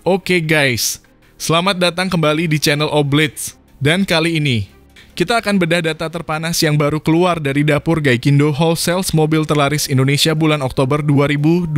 Oke guys, selamat datang kembali di channel Oblitz. Dan kali ini, kita akan bedah data terpanas yang baru keluar dari dapur Gaikindo Wholesales mobil terlaris Indonesia bulan Oktober 2025.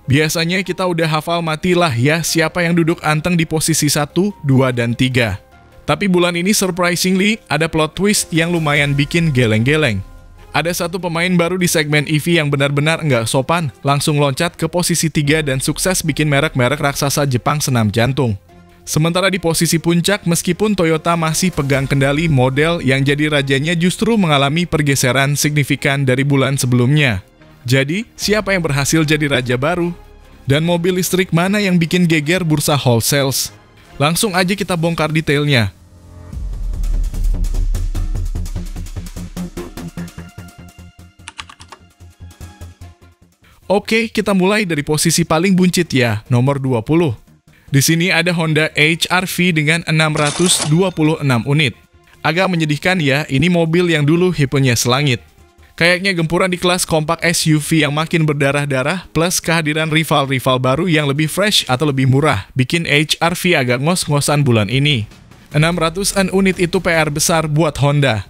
Biasanya kita udah hafal matilah ya siapa yang duduk anteng di posisi 1, 2, dan 3. Tapi bulan ini surprisingly, ada plot twist yang lumayan bikin geleng-geleng. Ada satu pemain baru di segmen EV yang benar-benar nggak sopan, langsung loncat ke posisi 3 dan sukses bikin merek-merek raksasa Jepang senam jantung. Sementara di posisi puncak, meskipun Toyota masih pegang kendali, model yang jadi rajanya justru mengalami pergeseran signifikan dari bulan sebelumnya. Jadi, siapa yang berhasil jadi raja baru? Dan mobil listrik mana yang bikin geger bursa wholesales? Langsung aja kita bongkar detailnya. Oke, kita mulai dari posisi paling buncit ya, nomor 20. Di sini ada Honda HR-V dengan 626 unit. Agak menyedihkan ya, ini mobil yang dulu hipenya selangit. Kayaknya gempuran di kelas kompak SUV yang makin berdarah-darah, plus kehadiran rival-rival baru yang lebih fresh atau lebih murah, bikin HR-V agak ngos-ngosan bulan ini. 600-an unit itu PR besar buat Honda.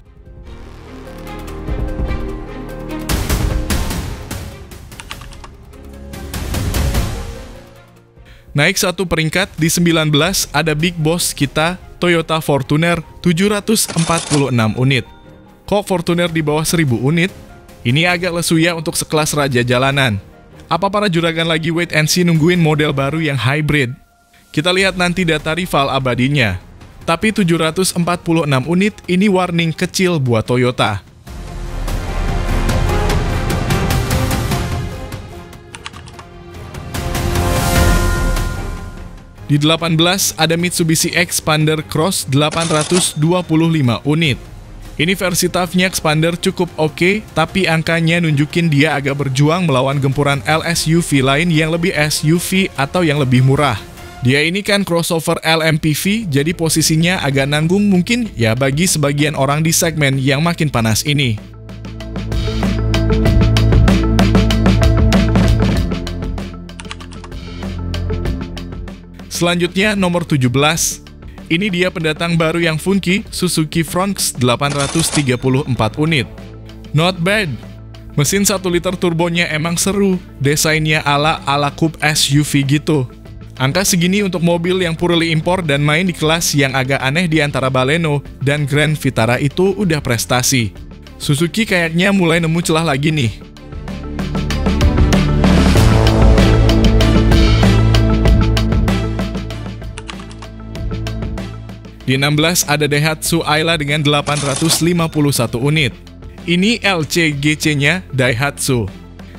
Naik satu peringkat, di 19 ada big boss kita, Toyota Fortuner 746 unit. Kok Fortuner di bawah 1000 unit? Ini agak lesu ya untuk sekelas raja jalanan. Apa para juragan lagi wait and see nungguin model baru yang hybrid? Kita lihat nanti data rival abadinya. Tapi 746 unit ini warning kecil buat Toyota. Di 18 ada Mitsubishi Xpander Cross 825 unit. Ini versi toughnya Xpander cukup oke, tapi angkanya nunjukin dia agak berjuang melawan gempuran LSUV lain yang lebih SUV atau yang lebih murah. Dia ini kan crossover LMPV, jadi posisinya agak nanggung mungkin ya bagi sebagian orang di segmen yang makin panas ini. Selanjutnya nomor 17. Ini dia pendatang baru yang funky, Suzuki Fronx 834 unit. Not bad. Mesin 1 liter turbonya emang seru, desainnya ala coupe SUV gitu. Angka segini untuk mobil yang purely impor dan main di kelas yang agak aneh di antara Baleno dan Grand Vitara itu udah prestasi. Suzuki kayaknya mulai nemu celah lagi nih. Di 16 ada Daihatsu Ayla dengan 851 unit. Ini LCGC-nya Daihatsu.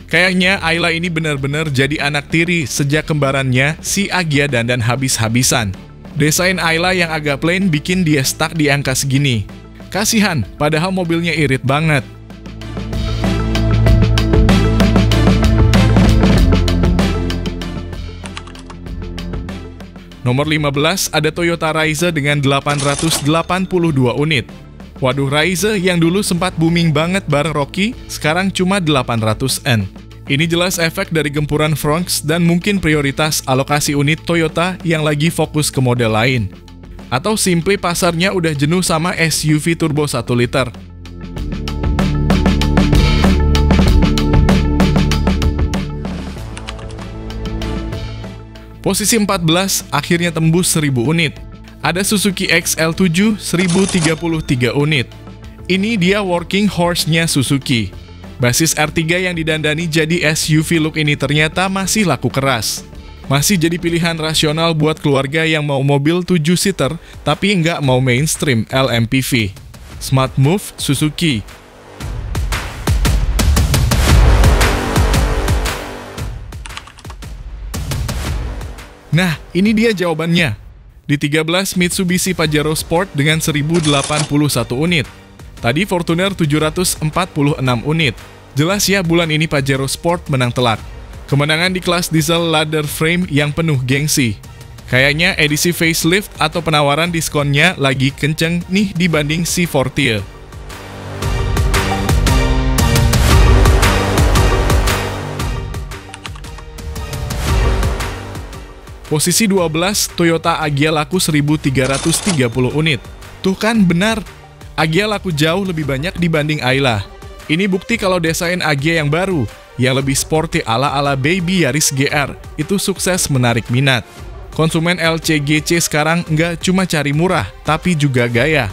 Kayaknya Ayla ini benar-benar jadi anak tiri sejak kembarannya si Agya dandan habis-habisan. Desain Ayla yang agak plain bikin dia stuck di angka segini. Kasihan, padahal mobilnya irit banget. Nomor 15 ada Toyota Raiza dengan 882 unit. Waduh, Raiza yang dulu sempat booming banget bareng Rocky, sekarang cuma 800-an. Ini jelas efek dari gempuran Fronx dan mungkin prioritas alokasi unit Toyota yang lagi fokus ke model lain. Atau simply pasarnya udah jenuh sama SUV turbo 1 liter. Posisi 14 akhirnya tembus 1000 unit. Ada Suzuki XL7 1033 unit. Ini dia working horse-nya Suzuki. Basis R3 yang didandani jadi SUV look ini ternyata masih laku keras. Masih jadi pilihan rasional buat keluarga yang mau mobil 7-seater tapi nggak mau mainstream LMPV. Smart move Suzuki. Nah, ini dia jawabannya. Di 13 Mitsubishi Pajero Sport dengan 1081 unit. Tadi Fortuner 746 unit. Jelas ya bulan ini Pajero Sport menang telak. Kemenangan di kelas diesel ladder frame yang penuh gengsi. Kayaknya edisi facelift atau penawaran diskonnya lagi kenceng nih dibanding si Fortier. Posisi 12, Toyota Agya laku 1.330 unit. Tuh kan benar, Agya laku jauh lebih banyak dibanding Ayla. Ini bukti kalau desain Agya yang baru, yang lebih sporty ala-ala Baby Yaris GR, itu sukses menarik minat. Konsumen LCGC sekarang nggak cuma cari murah, tapi juga gaya.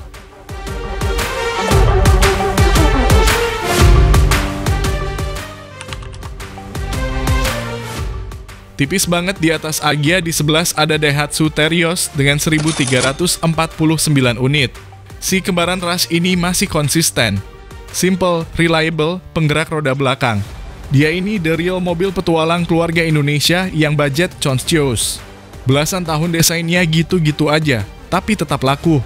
Tipis banget di atas Agya, di 11 ada Daihatsu Terios dengan 1.349 unit. Si kembaran Rush ini masih konsisten. Simple, reliable, penggerak roda belakang. Dia ini the real mobil petualang keluarga Indonesia yang budget concious. Belasan tahun desainnya gitu-gitu aja, tapi tetap laku.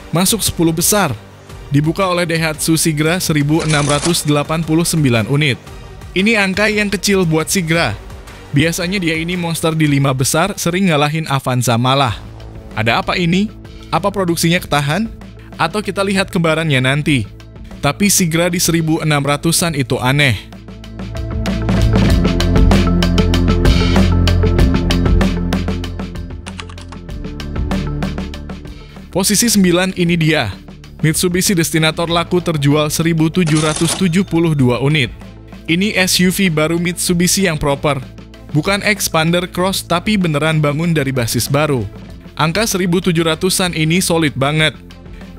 Masuk 10 besar, dibuka oleh Daihatsu Sigra 1.689 unit. Ini angka yang kecil buat Sigra. Biasanya dia ini monster di 5 besar, sering ngalahin Avanza malah. Ada apa ini? Apa produksinya ketahan? Atau kita lihat kembarannya nanti? Tapi Sigra di 1.600-an itu aneh. Posisi 9 ini dia. Mitsubishi Destinator laku terjual 1.772 unit. Ini SUV baru Mitsubishi yang proper. Bukan Expander Cross, tapi beneran bangun dari basis baru. Angka 1.700-an ini solid banget.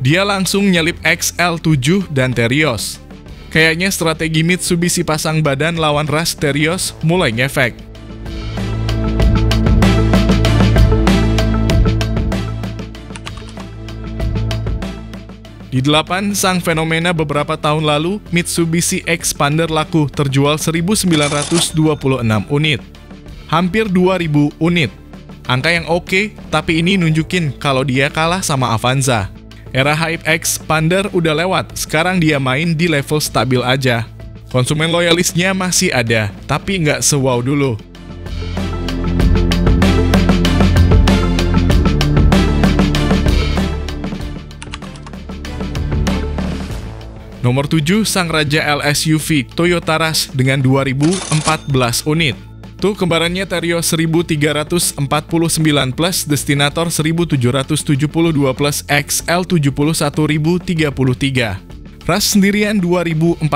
Dia langsung nyelip XL7 dan Terios. Kayaknya strategi Mitsubishi pasang badan lawan Rush Terios mulai ngefek. Di 8, sang fenomena beberapa tahun lalu, Mitsubishi Expander laku terjual 1.926 unit. Hampir 2.000 unit. Angka yang oke, tapi ini nunjukin kalau dia kalah sama Avanza. Era hype Expander udah lewat, sekarang dia main di level stabil aja. Konsumen loyalisnya masih ada, tapi nggak se-wow dulu. Nomor 7, sang raja LSUV Toyota Rush dengan 2.014 unit. Tuh kembarannya Terios 1.349 plus, Destinator 1.772 plus, XL71 1.033. Rush sendirian 2014.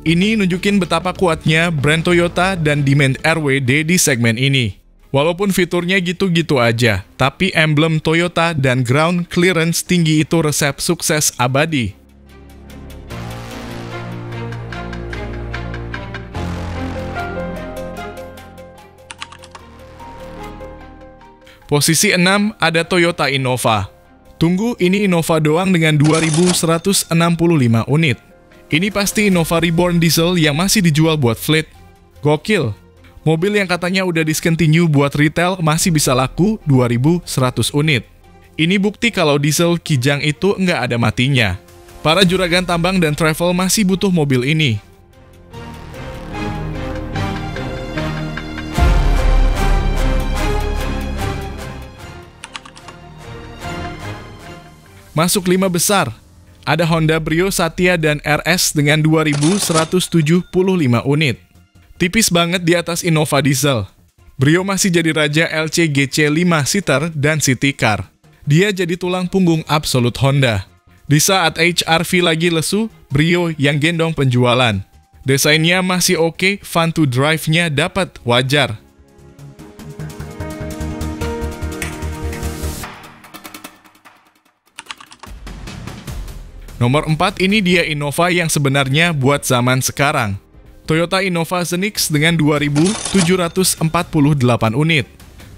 Ini nunjukin betapa kuatnya brand Toyota dan demand RWD di segmen ini. Walaupun fiturnya gitu-gitu aja, tapi emblem Toyota dan ground clearance tinggi itu resep sukses abadi. Posisi 6 ada Toyota Innova. Tunggu, ini Innova doang dengan 2.165 unit. Ini pasti Innova Reborn Diesel yang masih dijual buat fleet. Gokil. Mobil yang katanya udah discontinue buat retail masih bisa laku 2.100 unit. Ini bukti kalau diesel kijang itu nggak ada matinya. Para juragan tambang dan travel masih butuh mobil ini. Masuk 5 besar, ada Honda Brio Satya dan RS dengan 2.175 unit. Tipis banget di atas Innova Diesel. Brio masih jadi raja LCGC 5-seater dan city car. Dia jadi tulang punggung absolut Honda. Di saat HR-V lagi lesu, Brio yang gendong penjualan. Desainnya masih oke, fun to drive-nya dapat, wajar. Nomor 4 ini dia Innova yang sebenarnya buat zaman sekarang. Toyota Innova Zenix dengan 2.748 unit.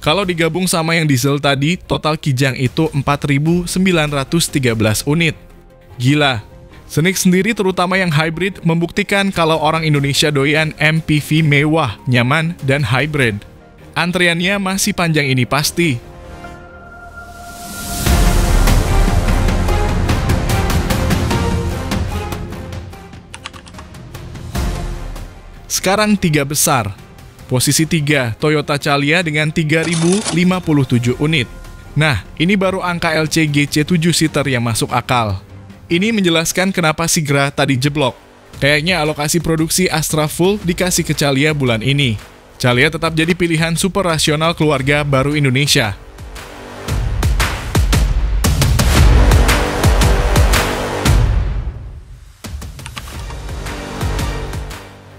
Kalau digabung sama yang diesel tadi, total kijang itu 4.913 unit. Gila. Zenix sendiri terutama yang hybrid membuktikan kalau orang Indonesia doyan MPV mewah, nyaman, dan hybrid. Antriannya masih panjang ini pasti. Sekarang 3 besar. Posisi 3, Toyota Calya dengan 3.057 unit. Nah, ini baru angka LCGC 7-seater yang masuk akal. Ini menjelaskan kenapa Sigra tadi jeblok. Kayaknya alokasi produksi Astra full dikasih ke Calia bulan ini. Calia tetap jadi pilihan super rasional keluarga baru Indonesia.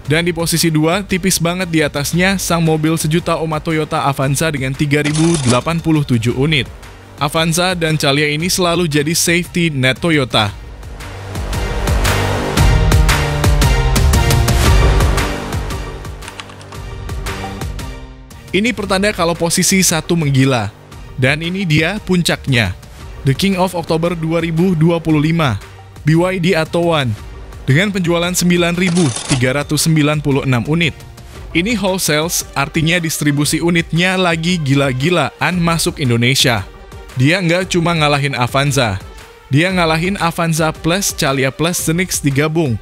Dan di posisi 2, tipis banget di atasnya, sang mobil sejuta umat Toyota Avanza dengan 3087 unit. Avanza dan Calia ini selalu jadi safety net Toyota. Ini pertanda kalau posisi 1 menggila. Dan ini dia puncaknya. The King of Oktober 2025, BYD Atto 1. Dengan penjualan 9.396 unit. Ini wholesales, artinya distribusi unitnya lagi gila-gilaan masuk Indonesia. Dia nggak cuma ngalahin Avanza. Dia ngalahin Avanza Plus, Calia Plus, Zenix digabung.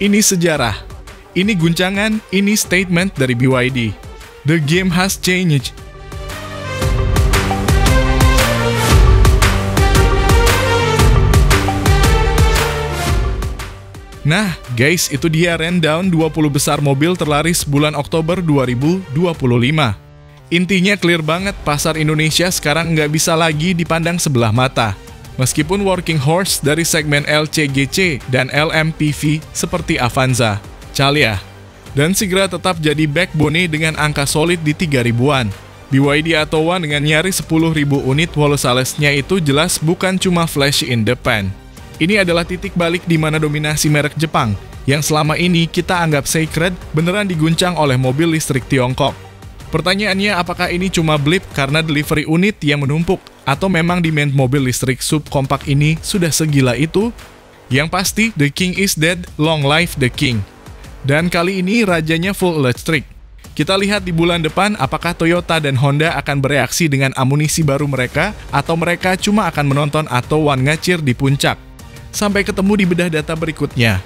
Ini sejarah. Ini guncangan, ini statement dari BYD. The game has changed. Nah, guys, itu dia rundown 20 besar mobil terlaris bulan Oktober 2025. Intinya clear banget, pasar Indonesia sekarang nggak bisa lagi dipandang sebelah mata. Meskipun working horse dari segmen LCGC dan LMPV seperti Avanza, Calia, dan Sigra tetap jadi backbone dengan angka solid di 3.000-an. BYD Atto 1 dengan nyaris 10.000 unit wholesales-nya itu jelas bukan cuma flash in the pan. Ini adalah titik balik di mana dominasi merek Jepang, yang selama ini kita anggap sacred, beneran diguncang oleh mobil listrik Tiongkok. Pertanyaannya, apakah ini cuma blip karena delivery unit yang menumpuk, atau memang demand mobil listrik subkompak ini sudah segila itu? Yang pasti, the king is dead, long life the king. Dan kali ini rajanya full electric. Kita lihat di bulan depan apakah Toyota dan Honda akan bereaksi dengan amunisi baru mereka, atau mereka cuma akan menonton Atto 1 ngacir di puncak. Sampai ketemu di bedah data berikutnya.